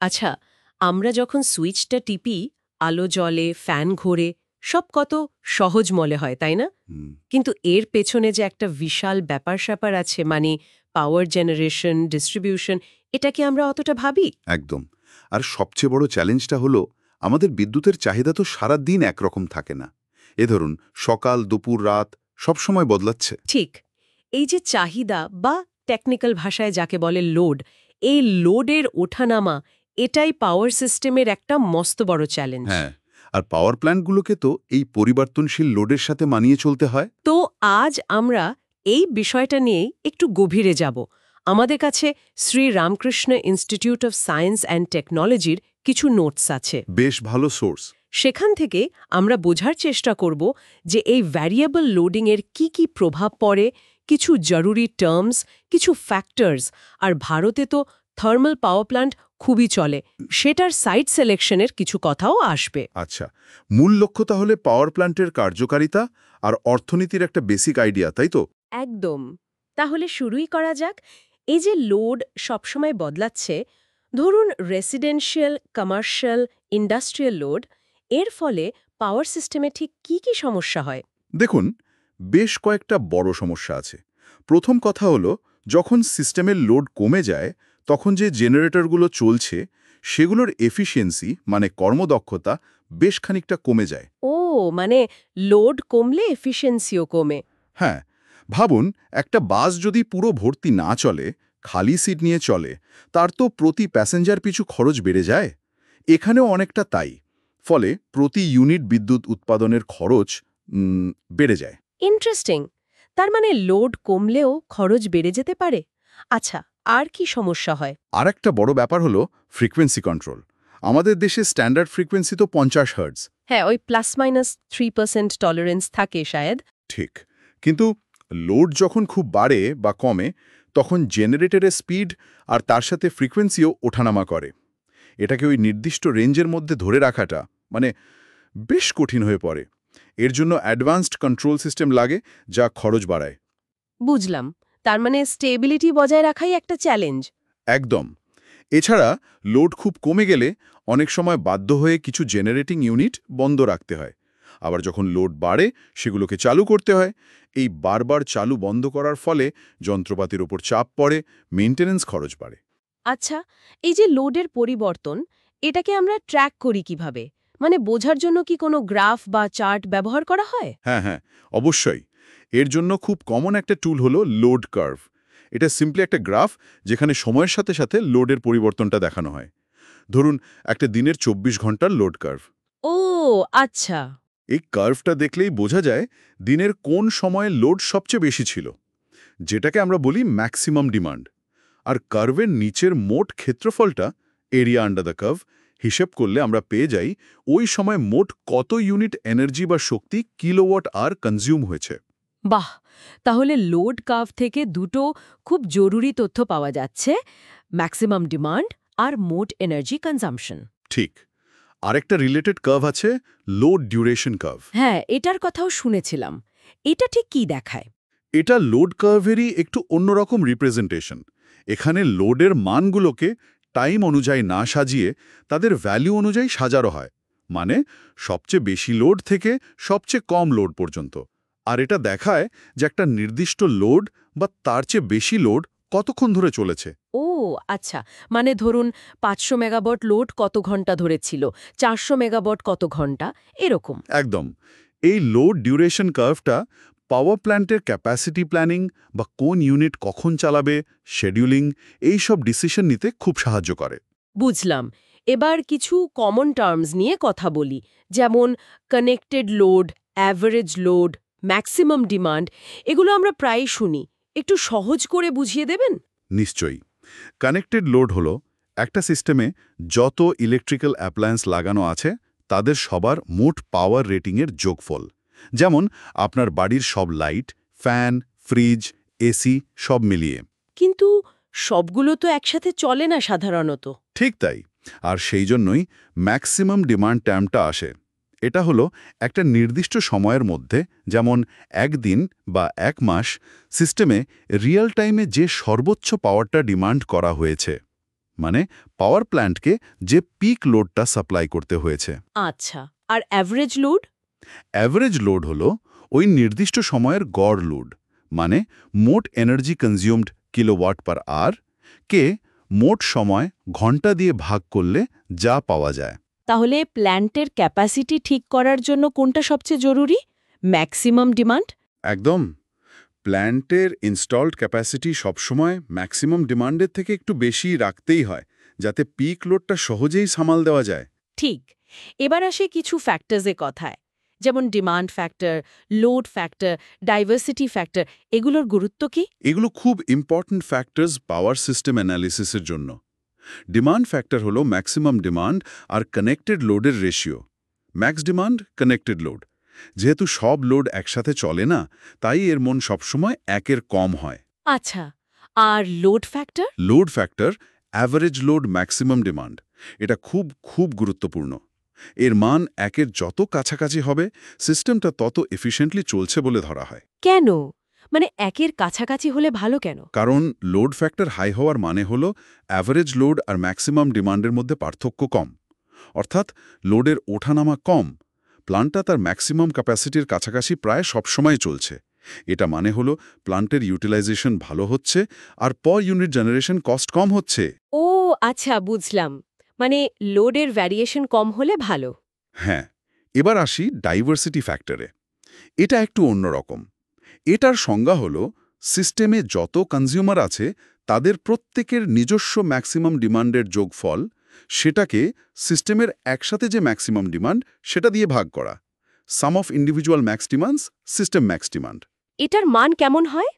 আচ্ছা, আমরা যখন সুইচটা টিপি, আলো জ্বলে, ফ্যান ঘোরে, সব কত সহজ মনে হয়, তাই না? হুম, কিন্তু এর পেছনে যে একটা বিশাল ব্যাপার-স্যাপার আছে, মানে পাওয়ার জেনারেশন, ডিস্ট্রিবিউশন, এটা কি আমরা অতটা ভাবি? একদম। আর সবচেয়ে বড় চ্যালেঞ্জটা হলো আমাদের বিদ্যুতের চাহিদা তো সারা দিন একরকম থাকে না। এ ধরুন সকাল, দুপুর, রাত সবসময় বদলাচ্ছে। ঠিক। এই যে চাহিদা বা টেকনিক্যাল ভাষায় যাকে বলে লোড, এই লোডের ওঠানামা, এটাই পাওয়ার সিস্টেমের একটা মস্ত বড় চ্যালেঞ্জ। হ্যাঁ, আর পাওয়ার প্ল্যান্টগুলোকে তো এই পরিবর্তনশীল লোডের সাথে মানিয়ে চলতে হয়। তো আজ আমরা এই বিষয়টা নিয়েই একটু গভীরে যাব। আমাদের কাছে Shri Ramakrishna institute of science and টেকনোলজির কিছু নোটস আছে। বেশ ভালো সোর্স। সেখান থেকে আমরা বোঝার চেষ্টা করব যে এই ভ্যারিয়েবল লোডিংয়ের কি প্রভাব পড়ে, কিছু জরুরি টার্মস, কিছু ফ্যাক্টরস, আর ভারতে তো থার্মাল পাওয়ার প্ল্যান্ট খুবই চলে, সেটার সাইট সিলেকশনের কিছু কথাও আসবে। আচ্ছা, মূল লক্ষ্য তাহলে পাওয়ার প্ল্যান্টের কার্যকারিতা আর অর্থনীতির একটা বেসিক আইডিয়া, তাই তো? একদম। তাহলে শুরুই করা যাক। এই যে লোড সবসময় বদলাচ্ছে, ধরুন রেসিডেন্সিয়াল, কমার্শিয়াল, ইন্ডাস্ট্রিয়াল লোড, এর ফলে পাওয়ার সিস্টেমে ঠিক কি সমস্যা হয়? দেখুন, বেশ কয়েকটা বড় সমস্যা আছে। প্রথম কথা হলো, যখন সিস্টেমের লোড কমে যায়, তখন যে জেনারেটরগুলো চলছে সেগুলোর এফিসিয়েন্সি মানে কর্মদক্ষতা বেশ খানিকটা কমে যায়। ও, মানে লোড কমলে এফিশিয়েন্সিও কমে। হ্যাঁ, ভাবুন একটা বাস যদি পুরো ভর্তি না চলে, খালি সিট নিয়ে চলে, তার তো প্রতি প্যাসেঞ্জার পিছু খরচ বেড়ে যায়। এখানেও অনেকটা তাই। ফলে প্রতি ইউনিট বিদ্যুৎ উৎপাদনের খরচ বেড়ে যায়। ইন্টারেস্টিং। তার মানে লোড কমলেও খরচ বেড়ে যেতে পারে। আচ্ছা, আর কি সমস্যা হয়? আরেকটা বড় ব্যাপার হলো ফ্রিকোয়েন্সি কন্ট্রোল। আমাদের দেশে স্ট্যান্ডার্ড ফ্রিকোয়েন্সি তো 50 হার্টজ। হ্যাঁ, ওই +-3% টলারেন্স থাকে শায়দ। ঠিক। কিন্তু লোড যখন খুব বাড়ে বা কমে, তখন জেনারেটরের স্পিড আর তার সাথে ফ্রিকোয়েন্সিও ওঠানামা করে। এটাকে ওই নির্দিষ্ট রেঞ্জের মধ্যে ধরে রাখাটা মানে বেশ কঠিন হয়ে পড়ে। এর জন্য অ্যাডভান্সড কন্ট্রোল সিস্টেম লাগে, যা খরচ বাড়ায়। বুঝলাম। তার মানে স্টেবিলিটি বজায় রাখাই একটা চ্যালেঞ্জ। একদম। এছাড়া লোড খুব কমে গেলে অনেক সময় বাধ্য হয়ে কিছু জেনারেটিং ইউনিট বন্ধ রাখতে হয়। আবার যখন লোড বাড়ে সেগুলোকে চালু করতে হয়। এই বারবার চালু বন্ধ করার ফলে যন্ত্রপাতির উপর চাপ পড়ে, মেইনটেনেন্স খরচ বাড়ে। আচ্ছা, এই যে লোডের পরিবর্তন, এটাকে আমরা ট্র্যাক করি কিভাবে? মানে বোঝার জন্য কি কোনো গ্রাফ বা চার্ট ব্যবহার করা হয়? হ্যাঁ, হ্যাঁ, অবশ্যই। এর জন্য খুব কমন একটা টুল হলো লোড কার্ভ। এটা সিম্পলি একটা গ্রাফ যেখানে সময়ের সাথে সাথে লোডের পরিবর্তনটা দেখানো হয়। ধরুন একটা দিনের ২৪ ঘন্টার লোড কার্ভ। ও, আচ্ছা। এই কার্ভটা দেখলেই বোঝা যায় দিনের কোন সময়ে লোড সবচেয়ে বেশি ছিল, যেটাকে আমরা বলি ম্যাক্সিমাম ডিমান্ড। আর কার্ভের নিচের মোট ক্ষেত্রফলটা, এরিয়া আন্ডার দ্য কার্ভ, হিসেব করলে আমরা পেয়ে যাই ওই সময় মোট কত ইউনিট এনার্জি বা শক্তি কিলোওয়াট আওয়ার কনজিউম হয়েছে। বাহ! তাহলে লোড কার্ভ থেকে দুটো খুব জরুরি তথ্য পাওয়া যাচ্ছে, ম্যাক্সিমাম ডিমান্ড আর মোট এনার্জি কনজাম্পশন। ঠিক। আরেকটা রিলেটেড কার্ভ আছে, লোড ডিউরেশন কার্ভ। হ্যাঁ, এটার কথাও শুনেছিলাম। এটা ঠিক কি দেখায়? এটা লোড কার্ভেরই একটু অন্যরকম রিপ্রেজেন্টেশন। এখানে লোডের মানগুলোকে টাইম অনুযায়ী না সাজিয়ে তাদের ভ্যালু অনুযায়ী সাজানো হয়। মানে সবচেয়ে বেশি লোড থেকে সবচেয়ে কম লোড পর্যন্ত। আর এটা দেখায় যে একটা নির্দিষ্ট লোড বা তার চেয়ে বেশি লোড কতক্ষণ ধরে চলেছে। ও, আচ্ছা। মানে ধরুন ৫০০ মেগাওয়াট লোড কত ঘন্টা ধরে ছিল, ৪০০ মেগাওয়াট কত ঘন্টা, এরকম। একদম। এই লোড ডিউরেশন কার্ভটা পাওয়ার প্ল্যান্টের ক্যাপাসিটি প্ল্যানিং বা কোন ইউনিট কখন চালাবে, শেডিউলিং, এই সব ডিসিশন নিতে খুব সাহায্য করে। বুঝলাম। এবার কিছু কমন টার্মস নিয়ে কথা বলি, যেমন connected load, average load, maximum demand, এগুলো আমরা প্রায়ই শুনি। একটু সহজ করে বুঝিয়ে দেবেন? নিশ্চয়ই। কানেক্টেড লোড হলো একটা সিস্টেমে যত ইলেকট্রিক্যাল অ্যাপ্লায়েন্স লাগানো আছে তাদের সবার মোট পাওয়ার রেটিংয়ের যোগফল। যেমন আপনার বাড়ির সব লাইট, ফ্যান, ফ্রিজ, এসি সব মিলিয়ে। কিন্তু সবগুলো তো একসাথে চলে না সাধারণত। ঠিক তাই। আর সেই জন্যই ম্যাক্সিমাম ডিমান্ড টার্মটা আসে। এটা হলো একটা নির্দিষ্ট সময়ের মধ্যে, যেমন একদিন বা এক মাস, সিস্টেমে রিয়েল টাইমে যে সর্বোচ্চ পাওয়ারটা ডিমান্ড করা হয়েছে। মানে পাওয়ার প্ল্যান্টকে যে পিক লোডটা সাপ্লাই করতে হয়েছে। আচ্ছা, আর অ্যাভারেজ লোড? অ্যাভারেজ লোড হলো ওই নির্দিষ্ট সময়ের গড় লোড, মানে মোট energy consumed kilowatt per hour কে মোট সময় ঘন্টা দিয়ে ভাগ করলে যা পাওয়া যায়। তাহলে প্ল্যান্টের ক্যাপাসিটি ঠিক করার জন্য কোনটা সবচেয়ে জরুরি? Maximum demand? একদম। প্ল্যান্টের ইনস্টলড ক্যাপাসিটি সবসময় ম্যাক্সিমাম ডিমান্ডের থেকে একটু বেশি রাখতেই হয়, যাতে পিক লোডটা সহজেই সামাল দেওয়া যায়। ঠিক। এবার আসে কিছু ফ্যাক্টরসের কথায়, যেমন demand factor, load factor, diversity factor. এগুলোর গুরুত্ব কি? এগুলো খুব ইম্পর্ট্যান্ট ফ্যাক্টরস পাওয়ার সিস্টেম অ্যানালিসিসের জন্য। ডিমান্ড ফ্যাক্টর হলো ম্যাক্সিমাম ডিমান্ড আর কানেক্টেড লোডের ratio. Max demand, connected load. যেহেতু সব লোড একসাথে চলে না, তাই এর মন সবসময় একের কম হয়। আচ্ছা, আর load factor? Load factor, average load maximum demand, এটা খুব খুব গুরুত্বপূর্ণ। এর মান একের যত কাছাকাছি হবে, সিস্টেমটা তত এফিশিয়েন্টলি চলছে বলে ধরা হয়। কেন? মানে একের কাছাকাছি হলে ভালো কেন? কারণ লোড ফ্যাক্টর হাই হওয়ার মানে হলো অ্যাভারেজ লোড আর ম্যাক্সিমাম ডিমান্ডের মধ্যে পার্থক্য কম। অর্থাৎ লোডের ওঠানামা কম, প্ল্যান্টটা তার ম্যাক্সিমাম ক্যাপাসিটির কাছাকাছি প্রায় সবসময় চলছে। এটা মানে হলো প্ল্যান্টের ইউটিলাইজেশন ভালো হচ্ছে আর পার ইউনিট জেনারেশন কস্ট কম হচ্ছে। ও আচ্ছা, বুঝলাম। মানে লোডের ভ্যারিয়েশন কম হলে ভালো। হ্যাঁ, এবার আসি ডাইভার্সিটি ফ্যাক্টরে। এটা একটু অন্যরকম। এটার সংজ্ঞা হলো সিস্টেমে যত কনজিউমার আছে তাদের প্রত্যেকের নিজস্ব ম্যাক্সিমাম ডিমান্ডের যোগফল, সেটাকে সিস্টেমের একসাথে যে ম্যাক্সিমাম ডিমান্ড সেটা দিয়ে ভাগ করা। Sum of individual max demands, system max demand. এটার মান কেমন হয়?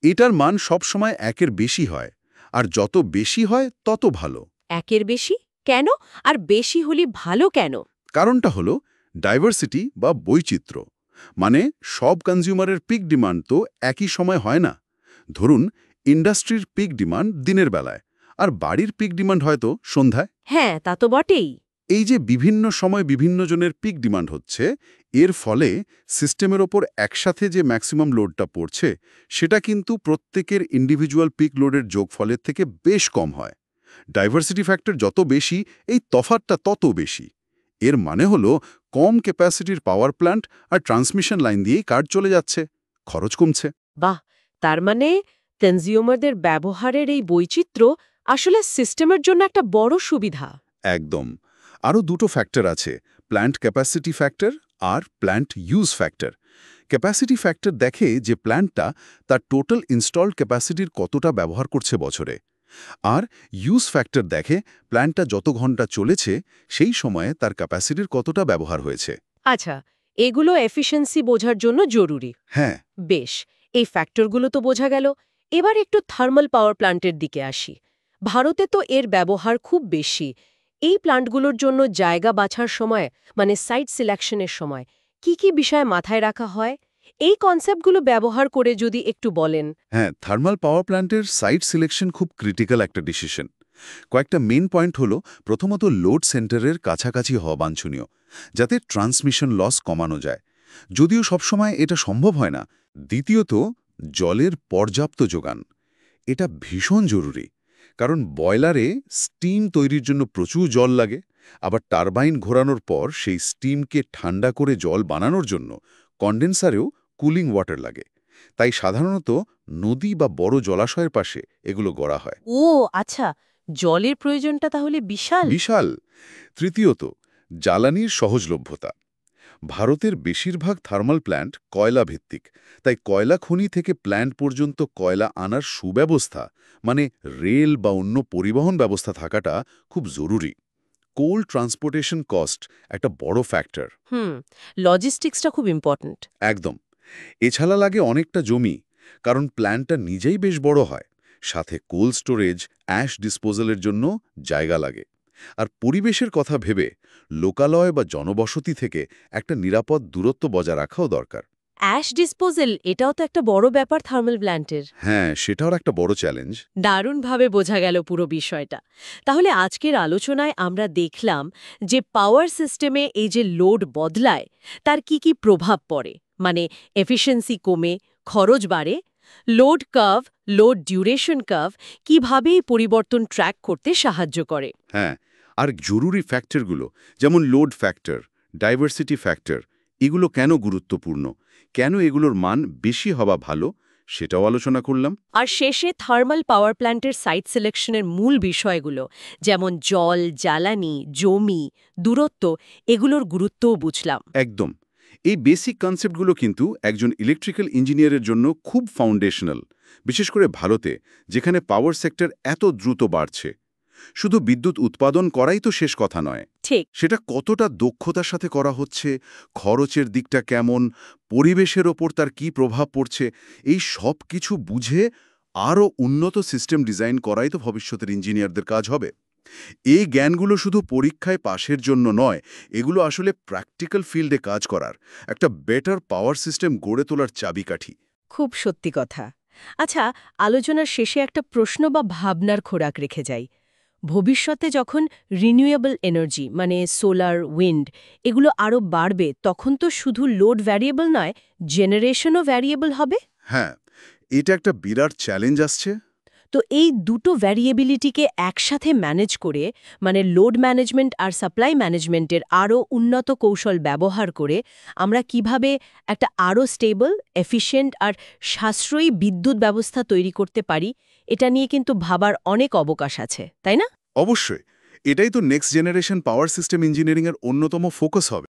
এটার মান সবসময় একের বেশি হয়, আর যত বেশি হয় তত ভালো। একের বেশি? কেন? আর বেশি হলে ভালো কেন? কারণটা হলো ডাইভার্সিটি বা বৈচিত্র্য। মানে সব কনজিউমারের পিক ডিমান্ড তো একই সময় হয় না। ধরুন ইন্ডাস্ট্রির পিক ডিমান্ড দিনের বেলায়, আর বাড়ির পিক ডিমান্ড হয়তো সন্ধ্যায়। হ্যাঁ, তা তো বটেই। এই যে বিভিন্ন সময় বিভিন্ন জনের পিক ডিমান্ড হচ্ছে, এর ফলে সিস্টেমের ওপর একসাথে যে ম্যাক্সিমাম লোডটা পড়ছে, সেটা কিন্তু প্রত্যেকের ইন্ডিভিজুয়াল পিক লোডের যোগফলের থেকে বেশ কম হয়। ডাইভার্সিটি ফ্যাক্টর যত বেশি, এই তফাৎটা তত বেশি। এর মানে হলো কম ক্যাপাসিটির পাওয়ার প্ল্যান্ট আর ট্রান্সমিশন লাইন দিয়েই কাজ চলে যাচ্ছে, খরচ কমছে। বাহ! তার মানে কনজিউমারদের ব্যবহারের এই বৈচিত্র্য আসলে সিস্টেমের জন্য একটা বড় সুবিধা। একদম। আরও দুটো ফ্যাক্টর আছে, প্ল্যান্ট ক্যাপাসিটি ফ্যাক্টর আর plant use factor. Capacity factor দেখে যে প্ল্যান্টটা তার টোটাল ইনস্টলড ক্যাপাসিটির কতটা ব্যবহার করছে বছরে। আর ইউজ ফ্যাক্টর দেখে প্ল্যান্টটা যত ঘন্টা চলেছে সেই সময়ে তার ক্যাপাসিটির কতটা ব্যবহার হয়েছে। আচ্ছা, এগুলো এফিশিয়েন্সি বোঝার জন্য জরুরি। হ্যাঁ, বেশ, এই ফ্যাক্টরগুলো তো বোঝা গেল। এবার একটু থার্মাল পাওয়ার প্ল্যান্টের দিকে আসি। ভারতে তো এর ব্যবহার খুব বেশি। এই প্ল্যান্টগুলোর জন্য জায়গা বাছার সময়, মানে সাইট সিলেকশনের সময়, কি কি বিষয় মাথায় রাখা হয়? এই কনসেপ্টগুলো ব্যবহার করে যদি একটু বলেন। হ্যাঁ, থার্মাল পাওয়ার প্ল্যান্টের সাইট সিলেকশন খুব ক্রিটিক্যাল একটা ডিসিশন। কয়েকটা মেইন পয়েন্ট হলো, প্রথমত লোড সেন্টারের কাছাকাছি হওয়া বাঞ্ছনীয়, যাতে ট্রান্সমিশন লস কমানো যায়, যদিও সবসময় এটা সম্ভব হয় না। দ্বিতীয়ত, জলের পর্যাপ্ত যোগান। এটা ভীষণ জরুরি, কারণ বয়লারে স্টিম তৈরির জন্য প্রচুর জল লাগে, আবার টারবাইন ঘোরানোর পর সেই স্টিমকে ঠান্ডা করে জল বানানোর জন্য কন্ডেন্সারেও কুলিং ওয়াটার লাগে। তাই সাধারণত নদী বা বড় জলাশয়ের পাশে এগুলো গড়া হয়। ও আচ্ছা, জলের প্রয়োজনটা তাহলে বিশাল। বিশাল। তৃতীয়ত, জ্বালানির সহজলভ্যতা। ভারতের বেশিরভাগ থার্মাল প্ল্যান্ট কয়লা ভিত্তিক, তাই কয়লা খনি থেকে প্ল্যান্ট পর্যন্ত কয়লা আনার সুব্যবস্থা, মানে রেল বা অন্য পরিবহন ব্যবস্থা থাকাটা খুব জরুরি। কোল ট্রান্সপোর্টেশন কস্ট একটা বড় ফ্যাক্টর। লজিস্টিক্সটা খুব ইম্পর্ট্যান্ট। একদম। এছাড়া লাগে অনেকটা জমি, কারণ প্ল্যান্টটা নিজেই বেশ বড় হয়। সাথে কোল্ড স্টোরেজ, অ্যাশ ডিসপোজালের জন্য জায়গা লাগে। আর পরিবেশের কথা ভেবে লোকালয় বা জনবসতি থেকে একটা নিরাপদ দূরত্ব বজায় রাখাও দরকার। অ্যাশ ডিসপোজাল, এটাও তো একটা বড় ব্যাপার থার্মাল প্ল্যান্টের। হ্যাঁ, সেটাও একটা বড় চ্যালেঞ্জ। দারুণভাবে বোঝা গেল পুরো বিষয়টা। তাহলে আজকের আলোচনায় আমরা দেখলাম যে পাওয়ার সিস্টেমে এই যে লোড বদলায়, তার কি কি প্রভাব পড়ে। মানে এফিশিয়েন্সি কমে, খরচ বাড়ে, load curve, load duration curve কিভাবে এই পরিবর্তন ট্র্যাক করতে সাহায্য করে। হ্যাঁ, আর জরুরি ফ্যাক্টরগুলো যেমন লোড ফ্যাক্টর, ডাইভার্সিটি ফ্যাক্টর, এগুলো কেন গুরুত্বপূর্ণ, কেন এগুলোর মান বেশি হওয়া ভালো, সেটাও আলোচনা করলাম। আর শেষে থার্মাল পাওয়ার প্ল্যান্টের সাইট সিলেকশনের মূল বিষয়গুলো যেমন জল, জ্বালানি, জমি, দূরত্ব, এগুলোর গুরুত্বও বুঝলাম। একদম। এই বেসিক কনসেপ্টগুলো কিন্তু একজন ইলেকট্রিক্যাল ইঞ্জিনিয়ারের জন্য খুব ফাউন্ডেশনাল, বিশেষ করে ভারতে, যেখানে পাওয়ার সেক্টর এত দ্রুত বাড়ছে। শুধু বিদ্যুৎ উৎপাদন করাই তো শেষ কথা নয়, ঠিক। সেটা কতটা দক্ষতার সাথে করা হচ্ছে, খরচের দিকটা কেমন, পরিবেশের ওপর তার কী প্রভাব পড়ছে, এই সব কিছু বুঝে আরও উন্নত সিস্টেম ডিজাইন করাই তো ভবিষ্যতের ইঞ্জিনিয়ারদের কাজ হবে। এই জ্ঞানগুলো শুধু পরীক্ষায় পাশের জন্য নয়, এগুলো আসলে প্র্যাকটিক্যাল ফিল্ডে কাজ করার, একটা বেটার পাওয়ার সিস্টেম গড়ে তোলার চাবিকাঠি। খুব সত্যি কথা। আচ্ছা, আলোচনার শেষে একটা প্রশ্ন বা ভাবনার খোরাক রেখে যাই। ভবিষ্যতে যখন রিনিউয়েবল এনার্জি মানে সোলার, উইন্ড এগুলো আরও বাড়বে, তখন তো শুধু লোড ভ্যারিয়েবল নয়, জেনারেশনও ভ্যারিয়েবল হবে। হ্যাঁ, এটা একটা বিরাট চ্যালেঞ্জ আসছে। তো এই দুটো ভ্যারিয়েবিলিটিকে একসাথে ম্যানেজ করে, মানে লোড ম্যানেজমেন্ট আর সাপ্লাই ম্যানেজমেন্টের আরও উন্নত কৌশল ব্যবহার করে আমরা কিভাবে একটা আরও স্টেবল, এফিশিয়েন্ট আর সাশ্রয়ী বিদ্যুৎ ব্যবস্থা তৈরি করতে পারি, এটা নিয়ে কিন্তু ভাবার অনেক অবকাশ আছে, তাই না? অবশ্যই, এটাই তো নেক্সট জেনারেশন পাওয়ার সিস্টেম ইঞ্জিনিয়ারিংয়ের অন্যতম ফোকাস হবে।